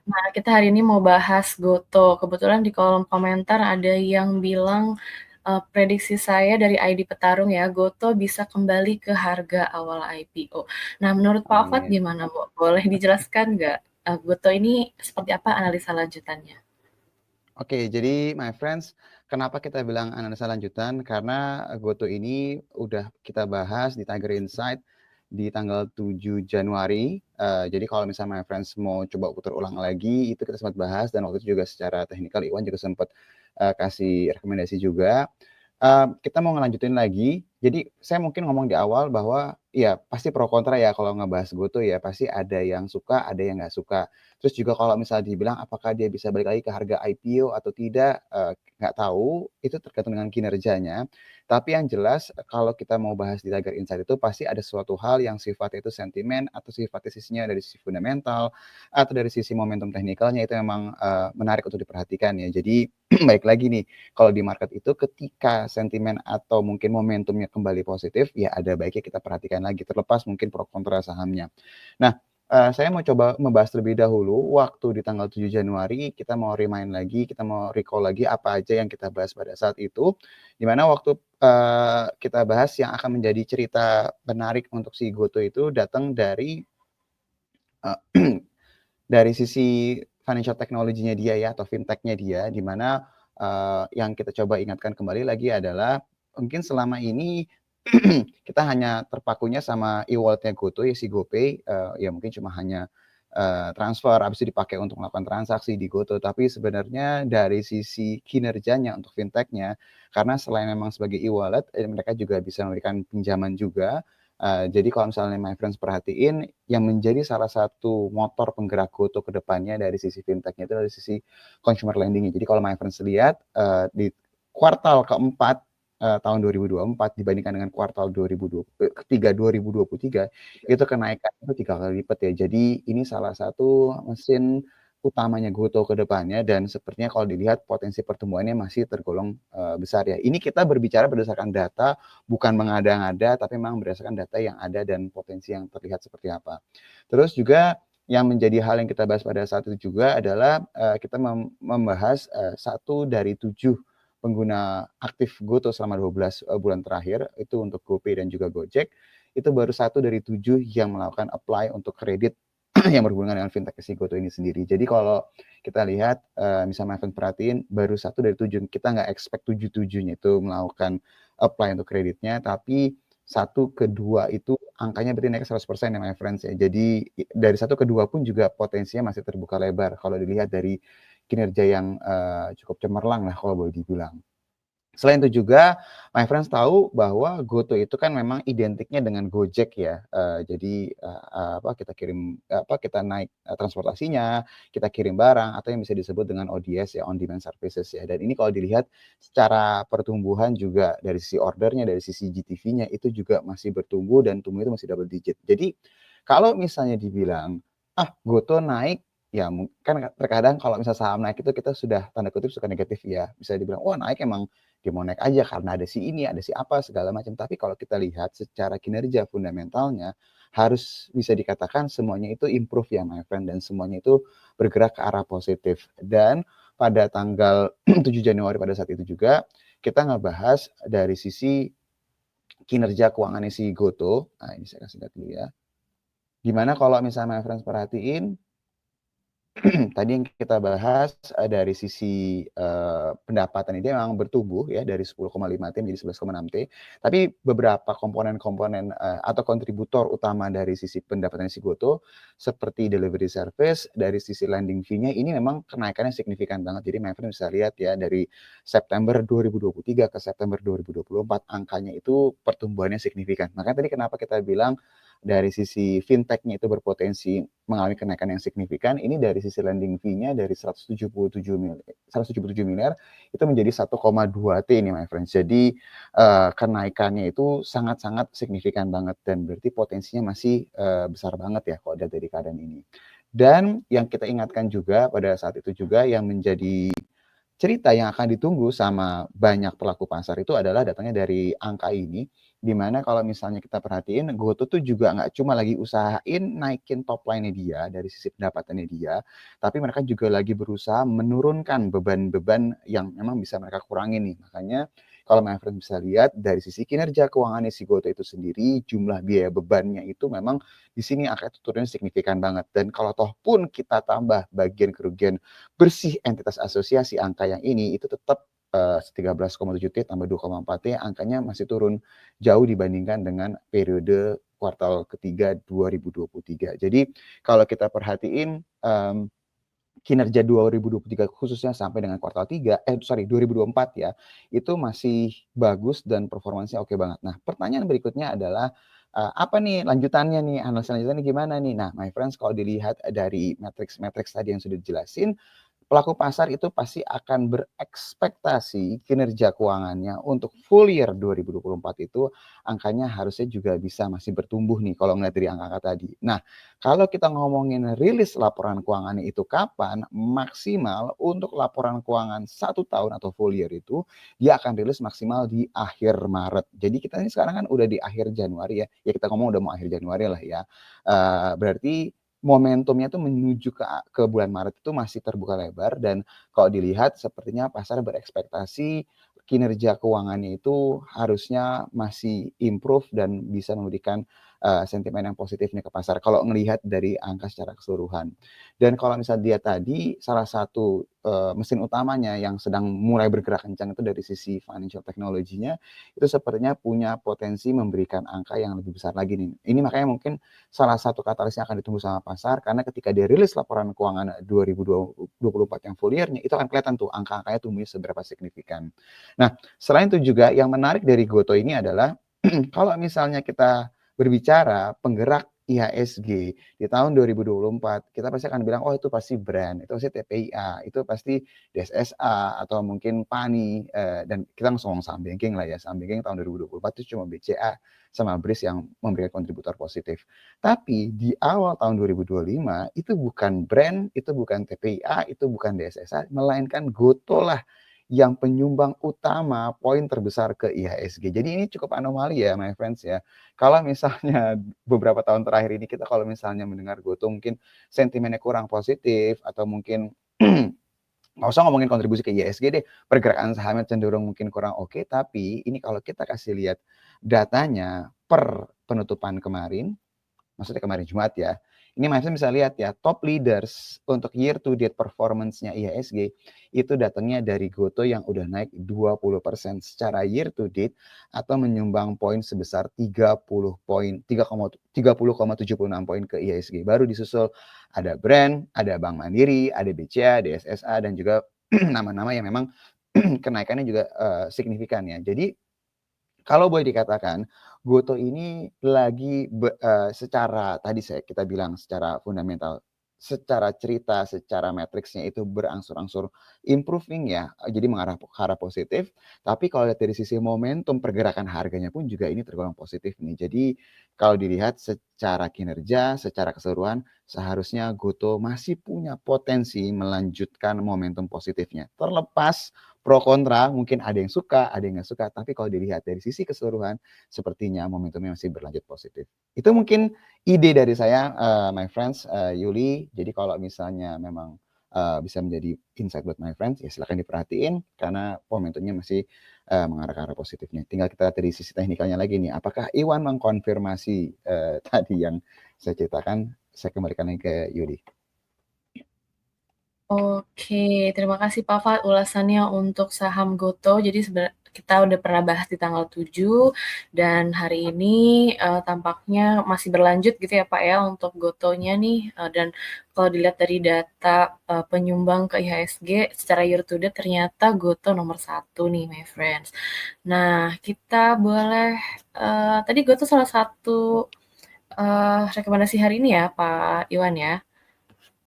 Nah, kita hari ini mau bahas Gotoh. Kebetulan di kolom komentar ada yang bilang, prediksi saya dari ID Petarung ya, Gotoh bisa kembali ke harga awal IPO. Nah, menurut Pak Alfat Amin. gimana, Bu? Boleh dijelaskan nggak, Gotoh ini seperti apa analisa lanjutannya? Oke, jadi my friends, kenapa kita bilang analisa lanjutan? Karena Goto ini udah kita bahas di Tiger Insight di tanggal 7 Januari. Jadi kalau misalnya my friends mau coba putar ulang lagi, itu kita sempat bahas dan waktu itu juga secara teknikal Iwan juga sempat kasih rekomendasi juga. Kita mau ngelanjutin lagi. Jadi saya mungkin ngomong di awal bahwa ya pasti pro kontra ya kalau ngebahas Goto ya pasti ada yang suka, ada yang nggak suka. Terus juga kalau misalnya dibilang apakah dia bisa balik lagi ke harga IPO atau tidak, nggak tahu, itu tergantung dengan kinerjanya. Tapi yang jelas kalau kita mau bahas di Tiger Insight itu pasti ada suatu hal yang sifatnya itu sentimen atau sifatnya sisinya dari sisi fundamental atau dari sisi momentum teknikalnya itu memang menarik untuk diperhatikan ya. Jadi baik lagi nih, kalau di market itu ketika sentimen atau mungkin momentumnya kembali positif, ya ada baiknya kita perhatikan lagi terlepas mungkin pro kontra sahamnya. Nah, saya mau coba membahas terlebih dahulu, waktu di tanggal 7 Januari kita mau remind lagi, kita mau recall lagi apa aja yang kita bahas pada saat itu, di mana waktu kita bahas yang akan menjadi cerita menarik untuk si Goto itu datang dari dari sisi financial technology-nya dia ya atau fintech-nya dia, di mana yang kita coba ingatkan kembali lagi adalah mungkin selama ini kita hanya terpakunya sama e-wallet-nya Goto ya si GoPay, ya mungkin cuma hanya transfer habis itu dipakai untuk melakukan transaksi di Goto. Tapi sebenarnya dari sisi kinerjanya untuk fintech-nya, karena selain memang sebagai e-wallet, mereka juga bisa memberikan pinjaman juga. Jadi kalau misalnya my friends perhatiin, yang menjadi salah satu motor penggerak Goto ke depannya dari sisi fintech-nya itu dari sisi consumer lending-nya. Jadi kalau my friends lihat di kuartal keempat tahun 2024 dibandingkan dengan kuartal ketiga 2023 itu kenaikan itu 3 kali lipat ya. Jadi ini salah satu mesin utamanya Goto ke depannya dan sepertinya kalau dilihat potensi pertumbuhannya masih tergolong besar ya. Ini kita berbicara berdasarkan data, bukan mengada-ngada, tapi memang berdasarkan data yang ada dan potensi yang terlihat seperti apa. Terus juga yang menjadi hal yang kita bahas pada saat itu juga adalah kita membahas satu dari 7 pengguna aktif Goto selama 12 bulan terakhir itu untuk GoPay dan juga Gojek itu baru 1 dari 7 yang melakukan apply untuk kredit yang berhubungan dengan fintech si Goto ini sendiri. Jadi kalau kita lihat misalnya Maven perhatiin baru 1 dari 7 kita nggak expect 7-7-nya itu melakukan apply untuk kreditnya, tapi 1 ke 2 itu angkanya berarti naik 100% ya my friends ya. Jadi dari 1 ke 2 pun juga potensinya masih terbuka lebar kalau dilihat dari kinerja yang cukup cemerlang lah kalau boleh dibilang. Selain itu juga, my friends tahu bahwa Goto itu kan memang identiknya dengan Gojek ya. Jadi kita naik transportasinya, kita kirim barang atau yang bisa disebut dengan ODS ya, on demand services ya. Dan ini kalau dilihat secara pertumbuhan juga dari sisi ordernya, dari sisi GTV-nya itu juga masih bertumbuh dan tumbuh itu masih double digit. Jadi kalau misalnya dibilang, Goto naik ya kan terkadang kalau misal saham naik itu kita sudah tanda kutip suka negatif ya. Bisa dibilang, "Wah, naik emang dia mau naik aja karena ada si ini, ada si apa, segala macam." Tapi kalau kita lihat secara kinerja fundamentalnya, harus bisa dikatakan semuanya itu improve ya my friend, dan semuanya itu bergerak ke arah positif. Dan pada tanggal 7 Januari pada saat itu juga, kita ngebahas dari sisi kinerja keuangannya si Goto. Nah, ini saya kasih lihat dulu ya. Gimana kalau misalnya my friends perhatiin, tadi yang kita bahas dari sisi pendapatan ini memang bertumbuh ya dari 10,5 T menjadi 11,6 T. Tapi beberapa komponen-komponen atau kontributor utama dari sisi pendapatan si Goto seperti delivery service dari sisi lending fee-nya ini memang kenaikannya signifikan banget. Jadi my friend bisa lihat ya dari September 2023 ke September 2024 angkanya itu pertumbuhannya signifikan. Makanya tadi kenapa kita bilang dari sisi fintech-nya itu berpotensi mengalami kenaikan yang signifikan, ini dari sisi lending fee-nya dari 177 miliar itu menjadi 1,2 T ini my friends. Jadi kenaikannya itu sangat-sangat signifikan banget dan berarti potensinya masih besar banget ya kalau dari keadaan ini. Dan yang kita ingatkan juga pada saat itu juga yang menjadi cerita yang akan ditunggu sama banyak pelaku pasar itu adalah datangnya dari angka ini Di mana kalau misalnya kita perhatiin Goto tuh juga nggak cuma lagi usahain naikin top line-nya dia dari sisi pendapatannya dia, tapi mereka juga lagi berusaha menurunkan beban-beban yang memang bisa mereka kurangi nih. Makanya kalau my friend bisa lihat dari sisi kinerja keuangannya si Goto itu sendiri, jumlah biaya bebannya itu memang di sini angka itu turunnya signifikan banget. Dan kalau toh pun kita tambah bagian kerugian bersih entitas asosiasi angka yang ini itu tetap 13,7 T tambah 2,4 T angkanya masih turun jauh dibandingkan dengan periode kuartal ketiga 2023. Jadi kalau kita perhatiin kinerja 2023 khususnya sampai dengan kuartal 3, 2024 ya, itu masih bagus dan performanya oke banget. Nah, pertanyaan berikutnya adalah apa nih lanjutannya nih, analisa lanjutannya gimana nih? Nah, my friends kalau dilihat dari matriks-matriks tadi yang sudah dijelasin, pelaku pasar itu pasti akan berekspektasi kinerja keuangannya untuk full year 2024 itu angkanya harusnya juga bisa masih bertumbuh nih kalau ngeliat dari angka-angka tadi. Nah, kalau kita ngomongin rilis laporan keuangannya itu kapan, maksimal untuk laporan keuangan 1 tahun atau full year itu dia akan rilis maksimal di akhir Maret. Jadi kita ini sekarang kan udah di akhir Januari ya. Ya kita ngomong udah mau akhir Januari lah ya. Berarti momentumnya tuh menuju ke bulan Maret itu masih terbuka lebar dan kalau dilihat sepertinya pasar berekspektasi kinerja keuangannya itu harusnya masih improve dan bisa memberikan sentimen yang positif nih ke pasar kalau ngelihat dari angka secara keseluruhan. Dan kalau misalnya dia tadi salah satu mesin utamanya yang sedang mulai bergerak kencang itu dari sisi financial technology-nya itu sepertinya punya potensi memberikan angka yang lebih besar lagi nih. Ini makanya mungkin salah satu katalis yang akan ditunggu sama pasar karena ketika dia rilis laporan keuangan 2024 yang full year-nya itu akan kelihatan tuh angka-angkanya tumbuhnya seberapa signifikan. Nah, selain itu juga yang menarik dari Goto ini adalah kalau misalnya kita berbicara penggerak IHSG di tahun 2024, kita pasti akan bilang, oh itu pasti brand, itu pasti TPIA, itu pasti DSSA, atau mungkin PANI, dan kita langsung ngomong saham banking lah ya, saham banking tahun 2024 itu cuma BCA sama BRIS yang memberikan kontributor positif. Tapi di awal tahun 2025, itu bukan brand, itu bukan TPIA, itu bukan DSSA, melainkan Goto lah yang penyumbang utama poin terbesar ke IHSG. Jadi ini cukup anomali ya, my friends ya. Kalau misalnya beberapa tahun terakhir ini kita kalau misalnya mendengar Goto mungkin sentimennya kurang positif atau mungkin nggak usah ngomongin kontribusi ke IHSG deh, pergerakan sahamnya cenderung mungkin kurang oke, tapi ini kalau kita kasih lihat datanya per penutupan kemarin, maksudnya kemarin Jumat ya. Ini Mindset bisa lihat ya, top leaders untuk year to date performance-nya IHSG itu datangnya dari Goto yang udah naik 20% secara year to date atau menyumbang poin sebesar 30 poin, 30,76 poin ke IHSG. Baru disusul ada Brand, ada Bank Mandiri, ada BCA, DSSA dan juga nama-nama yang memang kenaikannya juga signifikan ya. Jadi kalau boleh dikatakan, Goto ini lagi secara tadi kita bilang secara fundamental, secara cerita, secara matriksnya itu berangsur-angsur improving ya, jadi mengarah ke arah positif. Tapi kalau lihat dari sisi momentum pergerakan harganya pun juga ini tergolong positif nih. Jadi kalau dilihat secara kinerja, secara keseluruhan, seharusnya Goto masih punya potensi melanjutkan momentum positifnya. Terlepas pro kontra, mungkin ada yang suka, ada yang nggak suka, tapi kalau dilihat dari sisi keseluruhan, sepertinya momentumnya masih berlanjut positif. Itu mungkin ide dari saya, my friends, Yuli. Jadi kalau misalnya memang bisa menjadi insight buat my friends, ya silakan diperhatiin karena momentumnya masih mengarah ke arah positifnya. Tinggal kita lihat dari sisi teknikalnya lagi nih, apakah Iwan mengkonfirmasi tadi yang saya ceritakan? Saya kembalikan lagi ke Yuli. Oke, terima kasih Pak Fat ulasannya untuk saham Goto. Jadi kita udah pernah bahas di tanggal 7 dan hari ini tampaknya masih berlanjut gitu ya Pak ya untuk Gotonya nih. Dan kalau dilihat dari data penyumbang ke IHSG secara year to date ternyata Goto nomor 1 nih my friends. Nah, kita boleh tadi Goto salah satu rekomendasi hari ini ya Pak Iwan ya.